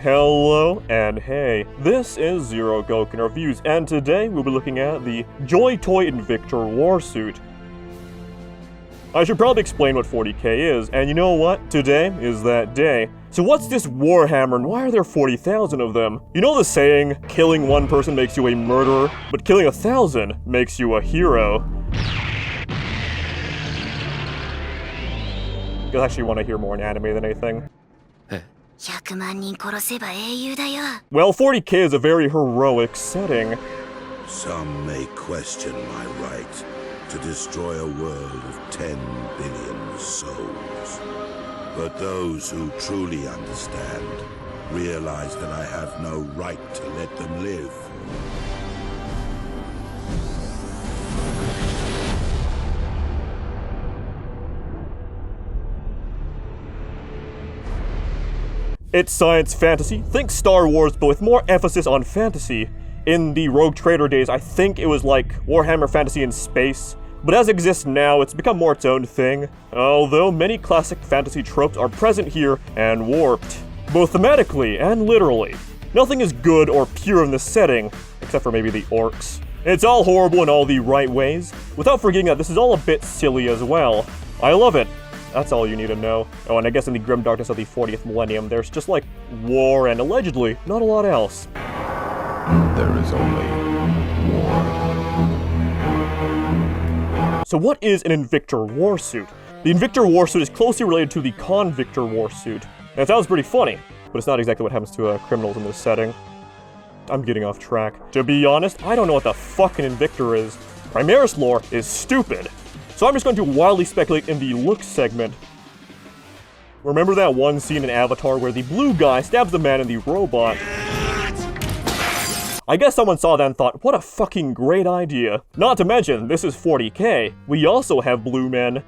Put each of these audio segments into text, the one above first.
Hello and hey, this is Zerogokin Reviews, and today we'll be looking at the JoyToy Invictor Warsuit. I should probably explain what 40k is, and you know what? Today is that day. So what's this Warhammer, and why are there 40,000 of them? You know the saying, killing one person makes you a murderer, but killing 1,000 makes you a hero. You actually want to hear more in anime than anything. Well, 40k is a very heroic setting. Some may question my right to destroy a world of 10 billion souls. But those who truly understand realize that I have no right to let them live. It's science fantasy. Think Star Wars, but with more emphasis on fantasy. In the Rogue Trader days, I think it was like Warhammer Fantasy in space. But as it exists now, it's become more its own thing. Although many classic fantasy tropes are present here and warped. Both thematically and literally. Nothing is good or pure in this setting, except for maybe the orcs. It's all horrible in all the right ways, without forgetting that this is all a bit silly as well. I love it. That's all you need to know. Oh, and I guess in the grim darkness of the 40th Millennium, there's just like war and allegedly not a lot else. There is only war. So what is an Invictor Warsuit? The Invictor Warsuit is closely related to the Convictor Warsuit. And it sounds pretty funny, but it's not exactly what happens to criminals in this setting. I'm getting off track. To be honest, I don't know what the fuck an Invictor is. Primaris lore is stupid. So I'm just going to wildly speculate in the looks segment. Remember that one scene in Avatar where the blue guy stabs the man in the robot? I guess someone saw that and thought, what a fucking great idea. Not to mention, this is 40k. We also have blue men,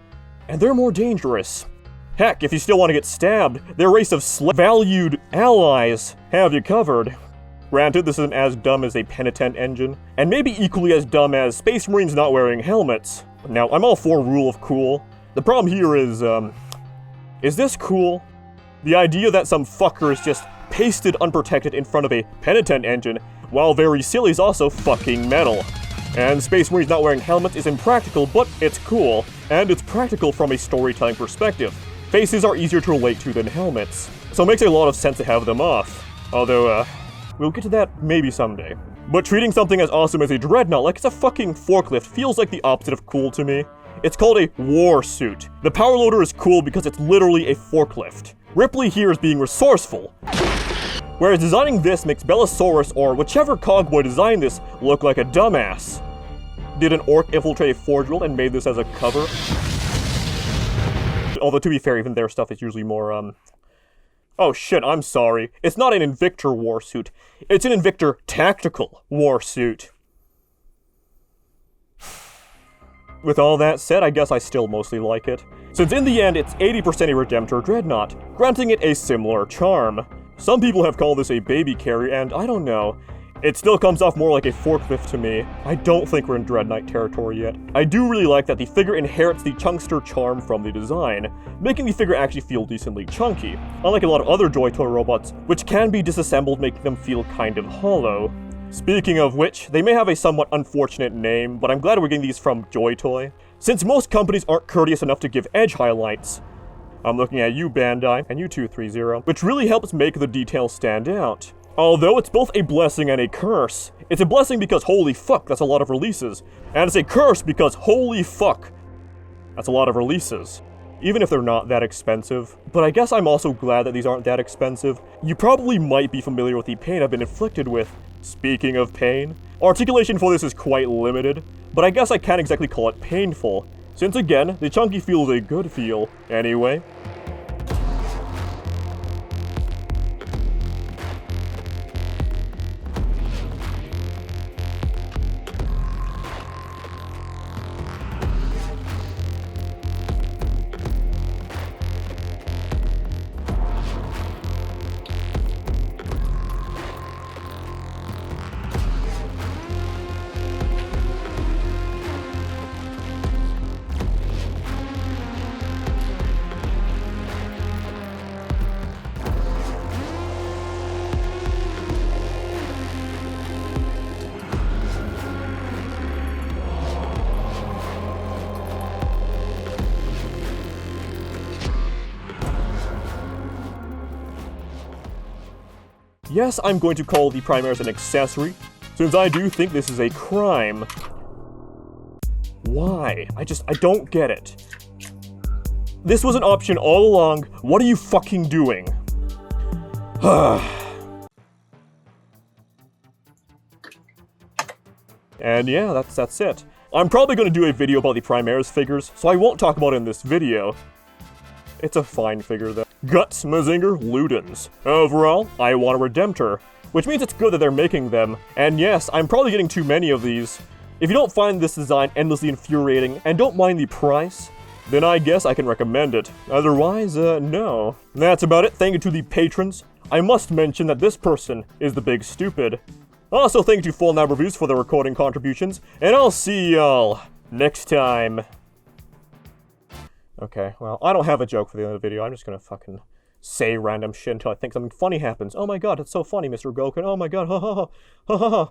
and they're more dangerous. Heck, if you still want to get stabbed, their race of valued allies have you covered. Granted, this isn't as dumb as a penitent engine, and maybe equally as dumb as Space Marines not wearing helmets. Now, I'm all for rule of cool. The problem here is this cool? The idea that some fucker is just pasted unprotected in front of a penitent engine, while very silly, is also fucking metal. And Space Marines not wearing helmets is impractical, but it's cool. And it's practical from a storytelling perspective. Faces are easier to relate to than helmets, so it makes a lot of sense to have them off. Although, we'll get to that maybe someday. But treating something as awesome as a dreadnought like it's a fucking forklift feels like the opposite of cool to me. It's called a warsuit. The power loader is cool because it's literally a forklift. Ripley here is being resourceful. Whereas designing this makes Bellasaurus or whichever cogboy designed this look like a dumbass. Did an orc infiltrate a forge world and made this as a cover? Although to be fair, even their stuff is usually more, oh shit, I'm sorry. It's not an Invictor Warsuit. It's an Invictor Tactical Warsuit. With all that said, I guess I still mostly like it. Since in the end, it's 80% a Redemptor Dreadnought, granting it a similar charm. Some people have called this a baby carrier, and I don't know. It still comes off more like a forklift to me. I don't think we're in Dread Knight territory yet. I do really like that the figure inherits the chunkster charm from the design, making the figure actually feel decently chunky, unlike a lot of other JoyToy robots, which can be disassembled, making them feel kind of hollow. Speaking of which, they may have a somewhat unfortunate name, but I'm glad we're getting these from JoyToy, since most companies aren't courteous enough to give edge highlights. I'm looking at you, Bandai, and you 230, which really helps make the details stand out. Although it's both a blessing and a curse. It's a blessing because holy fuck, that's a lot of releases. And it's a curse because holy fuck, that's a lot of releases. Even if they're not that expensive. But I guess I'm also glad that these aren't that expensive. You probably might be familiar with the pain I've been inflicted with. Speaking of pain, articulation for this is quite limited, but I guess I can't exactly call it painful. Since again, the chunky feel is a good feel. Anyway. Yes, I'm going to call the primaries an accessory, since I do think this is a crime. Why? I don't get it. This was an option all along. What are you fucking doing? And yeah, that's it. I'm probably going to do a video about the Primaris figures, so I won't talk about it in this video. It's a fine figure though. Guts, Mazinger, Ludens. Overall, I want a Redemptor, which means it's good that they're making them. And yes, I'm probably getting too many of these. If you don't find this design endlessly infuriating and don't mind the price, then I guess I can recommend it. Otherwise, no. That's about it. Thank you to the patrons. I must mention that this person is the big stupid. Also, thank you to Photon Lab Reviews for their recording contributions, and I'll see y'all next time. Okay, well, I don't have a joke for the end of the video. I'm just gonna fucking say random shit until I think something funny happens. Oh my god, that's so funny, Mr. Gokin. Oh my god, ha ha ha ha ha ha.